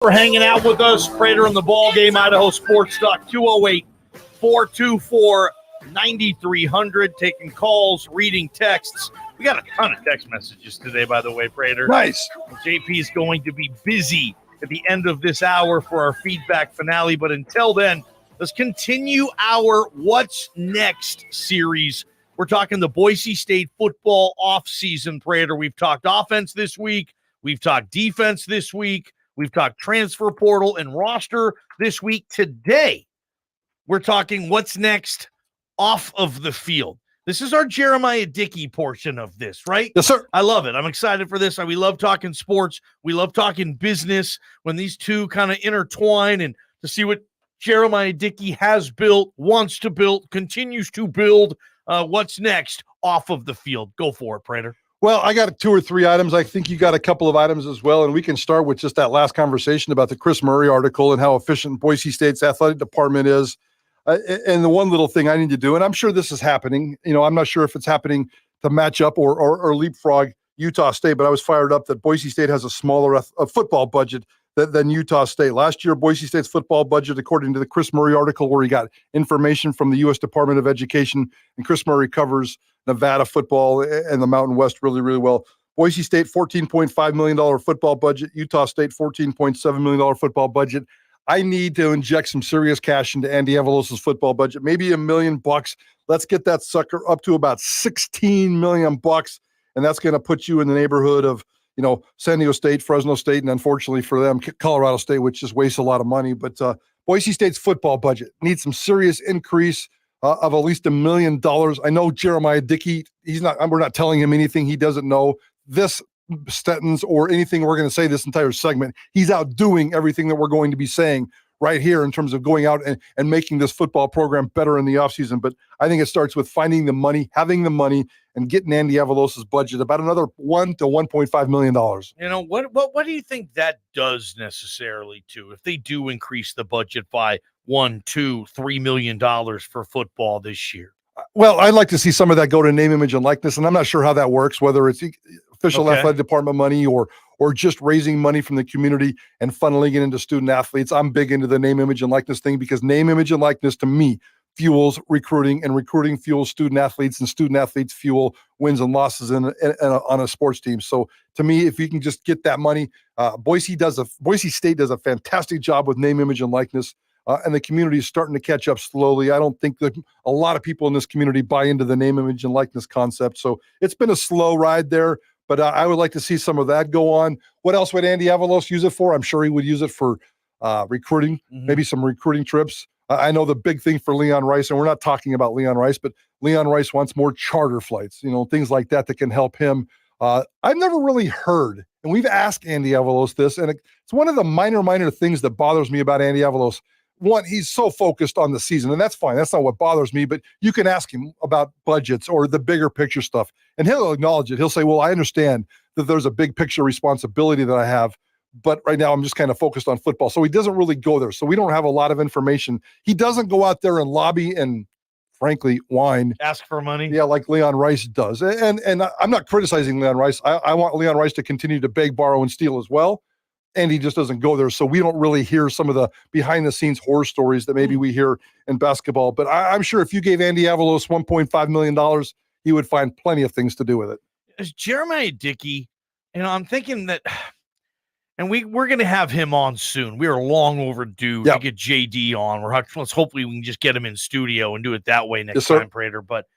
For hanging out with us, Prater in the ball game, Idaho Sports Talk, 208-424-9300, taking calls, reading texts. We got a ton of text messages today, by the way, Prater. Nice. JP is going to be busy at the end of this hour for our feedback finale, but until then, let's continue our What's Next series. We're talking the Boise State football offseason, Prater. We've talked offense this week. We've talked defense this week. We've talked transfer portal and roster this week. Today, we're talking what's next off of the field. This is our Jeremiah Dickey portion of this, right? Yes, sir. I love it. I'm excited for this. We love talking sports. We love talking business when these two kind of intertwine, and to see what Jeremiah Dickey has built, wants to build, continues to build. What's next off of the field? Go for it, Prater. Well, I got 2 or 3 items. I think you got a couple of items as well, and we can start with just that last conversation about the Chris Murray article and how efficient Boise State's athletic department is. And the one little thing I need to do, and I'm sure this is happening, I'm not sure if it's happening to match up or leapfrog Utah State, but I was fired up that Boise State has a smaller football budget than Utah State. Last year, Boise State's football budget, according to the Chris Murray article, where he got information from the U.S. Department of Education, and Chris Murray covers Nevada football and the Mountain West really, really well. Boise State, $14.5 million football budget. Utah State, $14.7 million football budget. I need to inject some serious cash into Andy Avalos' football budget, maybe $1 million. Let's get that sucker up to about $16 million, and that's going to put you in the neighborhood of, San Diego State, Fresno State, and unfortunately for them, Colorado State, which just wastes a lot of money. But Boise State's football budget needs some serious increase of at least $1 million. I know Jeremiah Dickey, we're not telling him anything he doesn't know. This sentence or anything we're going to say this entire segment, he's outdoing everything that we're going to be saying right here in terms of going out and making this football program better in the offseason. But I think it starts with finding the money, having the money, and getting Andy Avalos' budget about another $1 to $1.5 million. What do you think that does necessarily to, if they do increase the budget by $1, $2, $3 million for football this year? Well, I'd like to see some of that go to name, image, and likeness, and I'm not sure how that works, whether it's official athletic department money or just raising money from the community and funneling it into student athletes. I'm big into the name, image, and likeness thing because name, image, and likeness to me fuels recruiting, and recruiting fuels student athletes, and student athletes fuel wins and losses on a sports team. So to me, if you can just get that money, Boise State does a fantastic job with name, image, and likeness. And the community is starting to catch up slowly. I don't think that a lot of people in this community buy into the name, image, and likeness concept. So it's been a slow ride there, but I would like to see some of that go on. What else would Andy Avalos use it for? I'm sure he would use it for recruiting, maybe some recruiting trips. I know the big thing for Leon Rice, and we're not talking about Leon Rice, but Leon Rice wants more charter flights, things like that can help him. I've never really heard, and we've asked Andy Avalos this, and it's one of the minor things that bothers me about Andy Avalos. One, he's so focused on the season, and that's fine. That's not what bothers me, but you can ask him about budgets or the bigger picture stuff, and he'll acknowledge it. He'll say, well, I understand that there's a big picture responsibility that I have, but right now I'm just kind of focused on football. So he doesn't really go there. So we don't have a lot of information. He doesn't go out there and lobby and, frankly, whine. Ask for money? Yeah, like Leon Rice does. And I'm not criticizing Leon Rice. I want Leon Rice to continue to beg, borrow, and steal as well. And he just doesn't go there. So we don't really hear some of the behind-the-scenes horror stories that maybe we hear in basketball. But I'm sure if you gave Andy Avalos $1.5 million, he would find plenty of things to do with it. As Jeremiah Dickey, I'm thinking that, and we're going to have him on soon. We are long overdue to get JD on. Hopefully we can just get him in studio and do it that way next time, Prater. But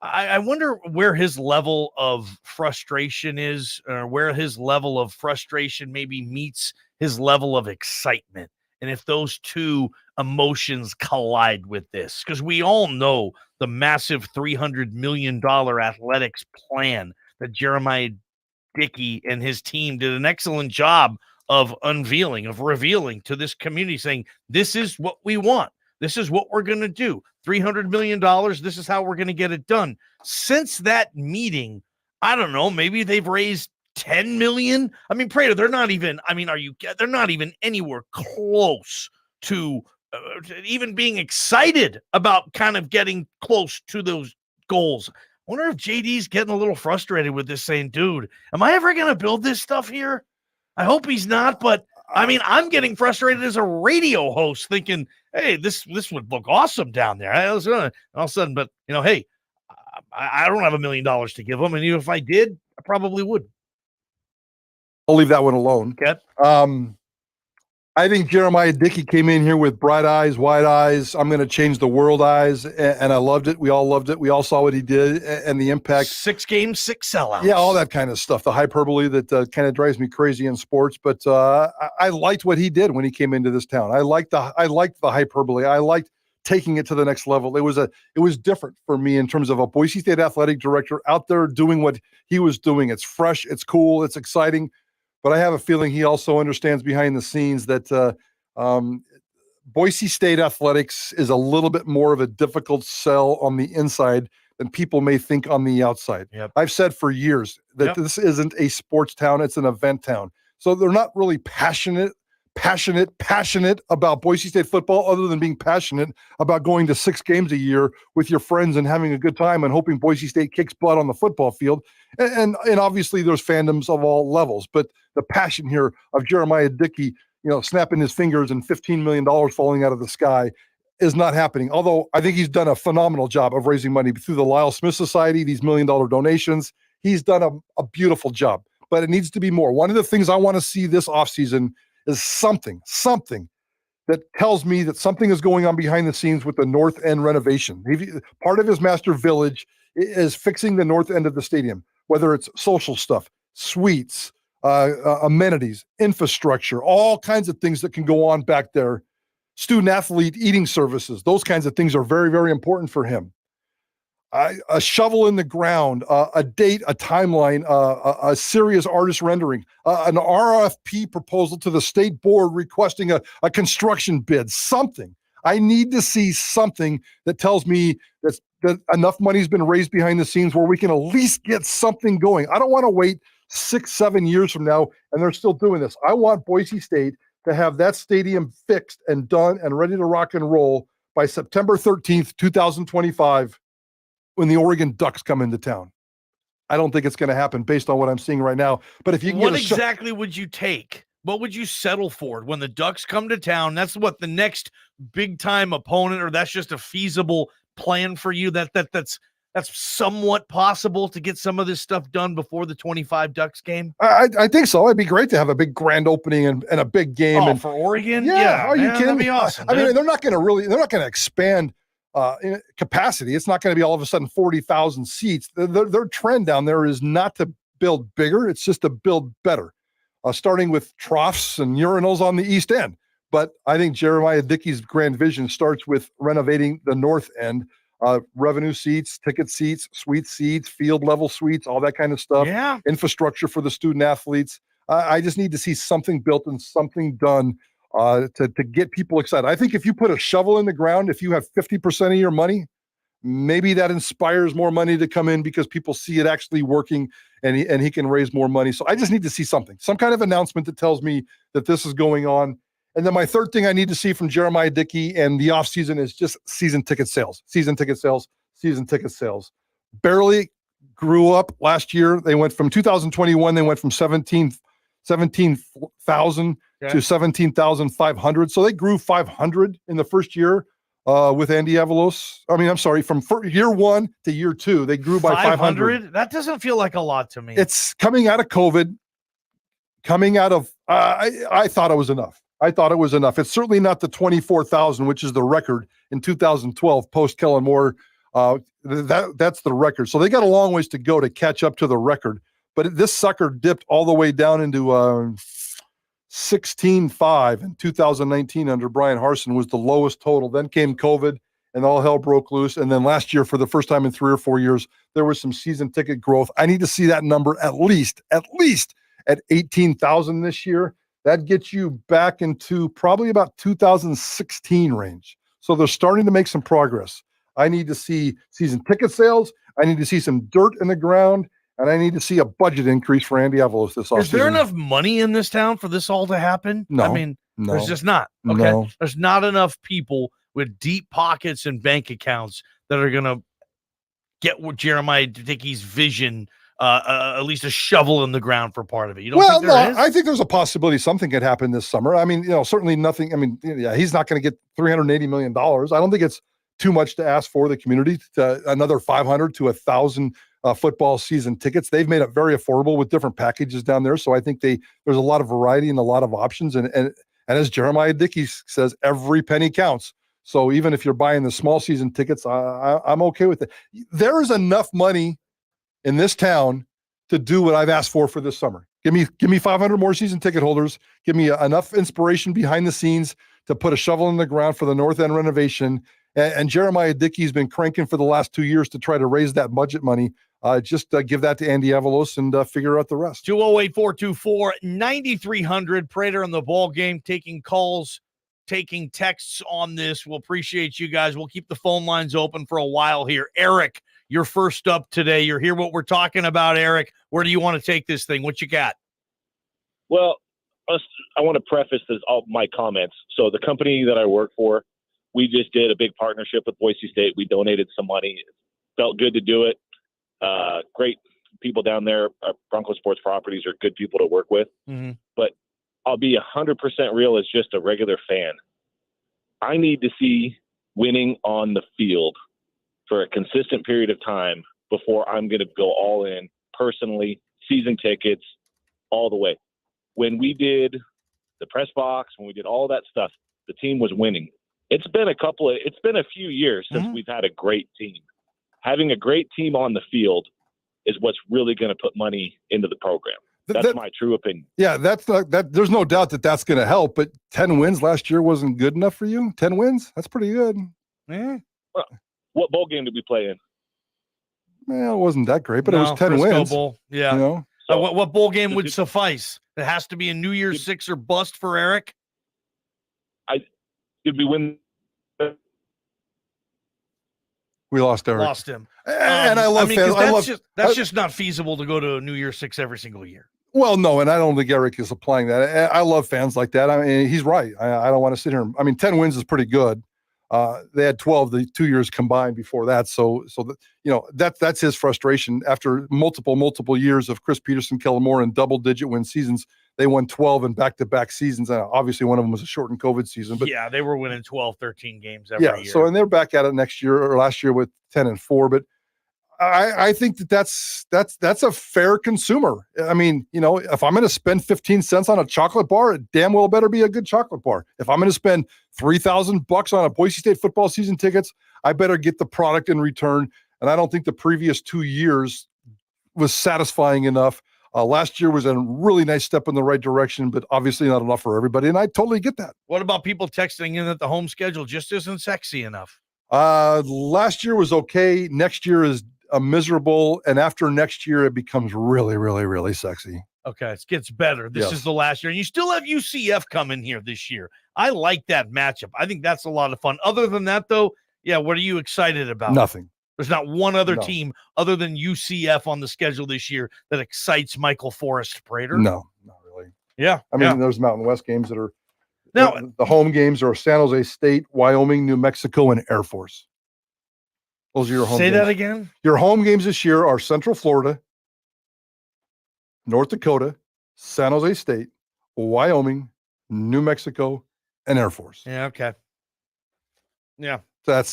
I wonder where his level of frustration is, or where his level of frustration maybe meets his level of excitement. And if those two emotions collide with this, because we all know the massive $300 million athletics plan that Jeremiah Dickey and his team did an excellent job of unveiling, of revealing to this community, saying, this is what we want. This is what we're going to do. $300 million. This is how we're going to get it done. Since that meeting, I don't know, maybe they've raised 10 million. I mean, Prater, they're not even anywhere close to even being excited about kind of getting close to those goals. I wonder if JD's getting a little frustrated with this, saying, dude, am I ever going to build this stuff here? I hope he's not, but I mean, I'm getting frustrated as a radio host thinking, hey, this would look awesome down there. All of a sudden, but, hey, I don't have $1 million to give them. And even if I did, I probably would. I'll leave that one alone. Okay. I think Jeremiah Dickey came in here with bright eyes, wide eyes. I'm going to change the world eyes. And I loved it. We all loved it. We all saw what he did and the impact. 6 games, 6 sellouts. Yeah, all that kind of stuff. The hyperbole that kind of drives me crazy in sports. But I liked what he did when he came into this town. I liked the hyperbole. I liked taking it to the next level. It was different for me in terms of a Boise State athletic director out there doing what he was doing. It's fresh, it's cool, it's exciting. But I have a feeling he also understands behind the scenes that Boise State athletics is a little bit more of a difficult sell on the inside than people may think on the outside. Yep. I've said for years that this isn't a sports town, it's an event town. So they're not really passionate about Boise State football other than being passionate about going to 6 games a year with your friends and having a good time and hoping Boise State kicks butt on the football field. And obviously there's fandoms of all levels, but the passion here of Jeremiah Dickey, snapping his fingers and $15 million falling out of the sky is not happening. Although I think he's done a phenomenal job of raising money through the Lyle Smith Society, these $1 million donations. He's done a beautiful job, but it needs to be more. One of the things I want to see this offseason is something that tells me that something is going on behind the scenes with the north end renovation. Part of his master village is fixing the north end of the stadium, whether it's social stuff, suites, amenities, infrastructure, all kinds of things that can go on back there. Student athlete eating services, those kinds of things are very, very important for him. A shovel in the ground, a date, a timeline, a serious artist rendering, an RFP proposal to the state board requesting a construction bid, something. I need to see something that tells me that enough money's been raised behind the scenes where we can at least get something going. I don't want to wait 6-7 years from now and they're still doing this. I want Boise State to have that stadium fixed and done and ready to rock and roll by September 13th, 2025. When the Oregon Ducks come into town. I don't think it's going to happen based on what I'm seeing right now. But if you can what exactly would you take? What would you settle for when the Ducks come to town? That's what the next big time opponent, or that's just a feasible plan for you. That's somewhat possible to get some of this stuff done before the 25 Ducks game. I think so. It'd be great to have a big grand opening and a big game. And for Oregon, yeah. Are you kidding? That'd be awesome. I mean, they're not going to expand in capacity. It's not going to be all of a sudden 40,000 seats. Their trend down there is not to build bigger. It's just to build better, starting with troughs and urinals on the east end. But I think Jeremiah Dickey's grand vision starts with renovating the north end, revenue seats, ticket seats, suite seats, field level suites, all that kind of stuff. Yeah. Infrastructure for the student athletes. I just need to see something built and something done to get people excited. I think if you put a shovel in the ground, if you have 50% of your money, maybe that inspires more money to come in because people see it actually working and he can raise more money. So I just need to see some kind of announcement that tells me that this is going on. And then my third thing I need to see from Jeremiah Dickey and the offseason is just season ticket sales. Barely grew up last year. They went from 2021, they went from 17,000 to 17,500. So they grew 500 in the first year with Andy Avalos. I mean, I'm sorry, from year 1 to year 2, they grew by 500. That doesn't feel like a lot to me. It's coming out of COVID, I thought it was enough. It's certainly not the 24,000, which is the record in 2012 post Kellen Moore. That's the record. So they got a long ways to go to catch up to the record. But this sucker dipped all the way down into 16.5 in 2019 under Brian Harsin was the lowest total. Then came COVID and all hell broke loose. And then last year, for the first time in 3 or 4 years, there was some season ticket growth. I need to see that number at least at 18,000 this year. That gets you back into probably about 2016 range. So they're starting to make some progress. I need to see season ticket sales. I need to see some dirt in the ground. And I need to see a budget increase for Andy Avalos this offseason. Is there enough money in this town for this all to happen? No. I mean, no, there's just not. Okay. No. There's not enough people with deep pockets and bank accounts that are going to get what Jeremiah Dickey's vision at least a shovel in the ground for part of it. You don't think there is? I think there's a possibility something could happen this summer. I mean, certainly nothing. I mean, yeah, he's not going to get $380 million. I don't think it's too much to ask for the community to another 500 to 1,000 football season tickets. They've made it very affordable with different packages down there. So I think there's a lot of variety and a lot of options. And as Jeremiah Dickey says, every penny counts. So even if you're buying the small season tickets, I'm okay with it. There is enough money in this town to do what I've asked for this summer. Give me 500 more season ticket holders. Give me enough inspiration behind the scenes to put a shovel in the ground for the North End renovation. And Jeremiah Dickey's been cranking for the last 2 years to try to raise that budget money. Just give that to Andy Avalos and figure out the rest. 208-424-9300. Prater on the ball game, taking calls, taking texts on this. We'll appreciate you guys. We'll keep the phone lines open for a while here. Eric, you're first up today. You're here what we're talking about, Eric. Where do you want to take this thing? What you got? Well, I want to preface all my comments. So the company that I work for, we just did a big partnership with Boise State. We donated some money. It felt good to do it. Great people down there. Bronco Sports Properties are good people to work with. Mm-hmm. But I'll be 100% real as just a regular fan. I need to see winning on the field for a consistent period of time before I'm going to go all in personally, season tickets, all the way. When we did the press box, when we did all that stuff, the team was winning. It's been a few years since we've had a great team. Having a great team on the field is what's really going to put money into the program. That's my true opinion. Yeah, there's no doubt that's going to help, but 10 wins last year wasn't good enough for you? 10 wins? That's pretty good. Yeah. Well, what bowl game did we play in? Well, it wasn't that great, but it was 10 Frisco wins. Bowl. Yeah. So, what bowl game would suffice? It has to be a New Year's Six or bust for Eric? Did we win? We lost Eric. Lost him. And I love fans. That's just not feasible to go to a New Year's Six every single year. Well, no, and I don't think Eric is applying that. I love fans like that. I mean, he's right. I don't want to sit here. 10 wins is pretty good. They had 12 the 2 years combined before that. So that's his frustration. After multiple years of Chris Peterson, Kellen Moore, and double-digit win seasons, they won 12 in back-to-back seasons. Obviously, one of them was a shortened COVID season. But yeah, they were winning 12, 13 games every year. So, and they're back at it next year or last year with 10-4. But I think that's a fair consumer. I mean, if I'm going to spend 15 cents on a chocolate bar, it damn well better be a good chocolate bar. If I'm going to spend $3,000 on a Boise State football season tickets, I better get the product in return. And I don't think the previous 2 years was satisfying enough. Last year was a really nice step in the right direction, but obviously not enough for everybody. And I totally get that. What about people texting in that the home schedule just isn't sexy enough? Last year was okay. Next year is miserable. And after next year, it becomes really, really, really sexy. Okay. It gets better. This is the last year. And you still have UCF coming here this year. I like that matchup. I think that's a lot of fun. Other than that, though, what are you excited about? Nothing. There's not one other team other than UCF on the schedule this year that excites Michael Forrest Prater. No, not really. Yeah. There's Mountain West games that are now the home games are San Jose State, Wyoming, New Mexico, and Air Force. Those are your home games. Say that again. Your home games this year are Central Florida, North Dakota, San Jose State, Wyoming, New Mexico, and Air Force. Yeah. Okay. Yeah. You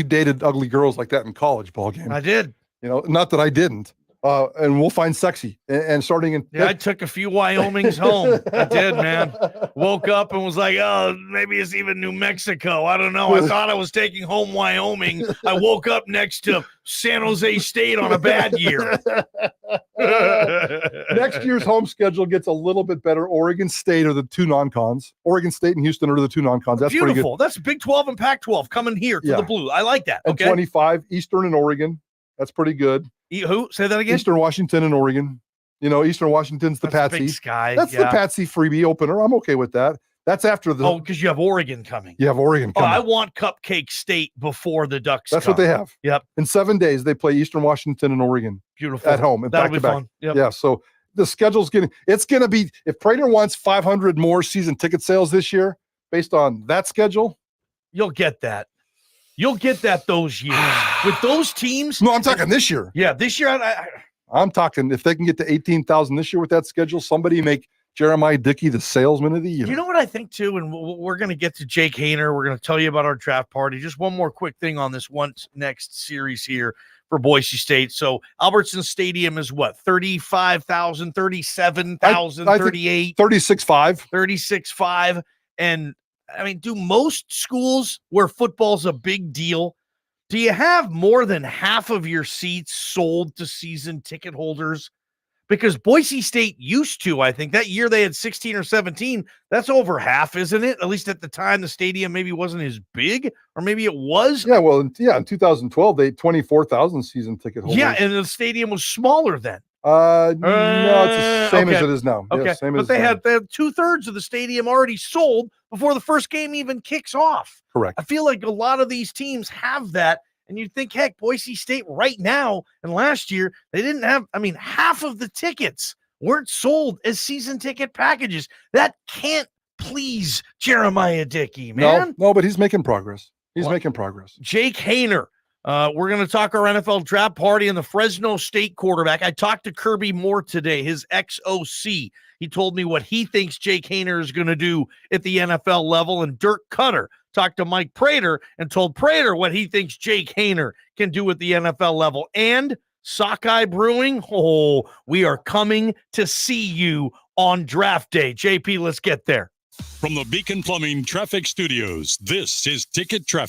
dated ugly girls like that in college, ball game. I did. Not that I didn't. And we'll find sexy. And starting in I took a few Wyomings home. I did, man. Woke up and was like, oh, maybe it's even New Mexico. I don't know. I thought I was taking home Wyoming. I woke up next to San Jose State on a bad year. Next year's home schedule gets a little bit better. Oregon State are the two non-cons. Oregon State and Houston are the two non-cons. That's beautiful. Pretty good. That's Big 12 and Pac-12 coming here to the blue. I like that. Okay. And 25, Eastern and Oregon. That's pretty good. Who? Say that again? Eastern Washington and Oregon. Eastern Washington's the Patsy. Big Sky. That's the Patsy freebie opener. I'm okay with that. That's after the. Oh, because you have Oregon coming. You have Oregon coming. I want Cupcake State before the Ducks. That's what they have. Yep. In 7 days, they play Eastern Washington and Oregon. Beautiful. At home and That'll back to back. Fun. Yep. Yeah. So the schedule's going to be, if Prater wants 500 more season ticket sales this year, based on that schedule, you'll get that. You'll get that those years. With those teams. No, I'm talking this year. Yeah, this year. I'm talking if they can get to 18,000 this year with that schedule, somebody make Jeremiah Dickey the salesman of the year. You know what I think too, and we're going to get to Jake Haener. We're going to tell you about our draft party. Just one more quick thing on this next series here for Boise State. So Albertson Stadium is what? 35,000, 37,000, 38, 36.5, 36.5. And I mean, do most schools where football's a big deal, do you have more than half of your seats sold to season ticket holders? Because Boise State used to, I think that year they had 16 or 17. That's over half, isn't it? At least at the time, the stadium maybe wasn't as big, or maybe it was. Yeah, well, in 2012, they had 24,000 season ticket holders. Yeah, and the stadium was smaller then. No, it's the same as it is now. Okay, yes, but they had 2/3 of the stadium already sold before the first game even kicks off. Correct. I feel like a lot of these teams have that. And you'd think, heck, Boise State right now and last year, they didn't have, half of the tickets weren't sold as season ticket packages. That can't please Jeremiah Dickey, man. No, but he's making progress. Making progress. Jake Haener. We're going to talk our NFL draft party and the Fresno State quarterback. I talked to Kirby Moore today, his ex-OC. He told me what he thinks Jake Haener is going to do at the NFL level, and Dirk Cutter talked to Mike Prater and told Prater what he thinks Jake Haener can do at the NFL level. And Sockeye Brewing, we are coming to see you on draft day. JP, let's get there. From the Beacon Plumbing Traffic Studios, this is Ticket Traffic.